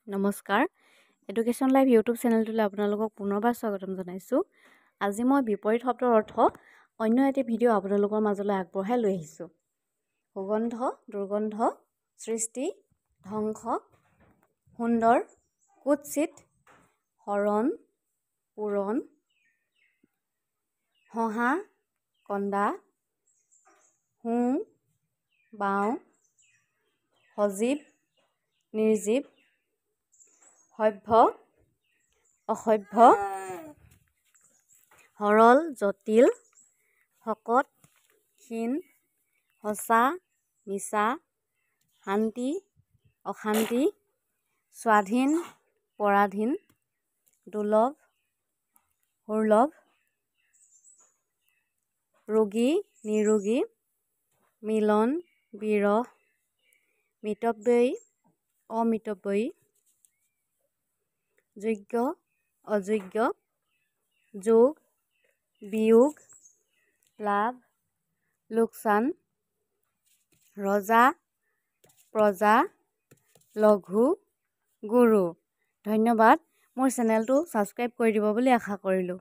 নমস্কাৰ education live YouTube চেনেলটোলৈ আপোনালোকক পুনৰবাৰ স্বাগতম জনাইছোঁ। আজি মই বিপৰীত শব্দৰ অৰ্থ অন্য এটি ভিডিঅ' আপোনালোকৰ মাজলৈ আগবঢ়াই লৈ আহিছোঁ। সুগন্ধ, দুৰ্গন্ধ, সৃষ্টি, ধ্বংস, সুন্দৰ, কুৎসিত, শৰণ, পূৰণ, হঁহা, কন্দা, সোঁ, বাওঁ, সজীৱ, নিৰ্জীৱ, সভ্য, অসভ্য, সৰল, জটিল, শকত, ক্ষীণ, সঁচা, মিছা, শান্তি, অশান্তি, স্বাধীন, পৰাধীন, দুৰ্লভ, সুলভ, ৰোগী, নিৰোগী, মিলন, বিৰহ, মিতব্যয়ী, অমিতব্যয়ী, যোগ্য, অযোগ্য, যোগ, বিয়োগ, লাভ, লোকচান, ৰজা, প্ৰজা, লঘু, গুৰু। ধন্যবাদ। মোৰ চেনেলটো ছাবস্ক্ৰাইব কৰি দিব বুলি আশা কৰিলোঁ।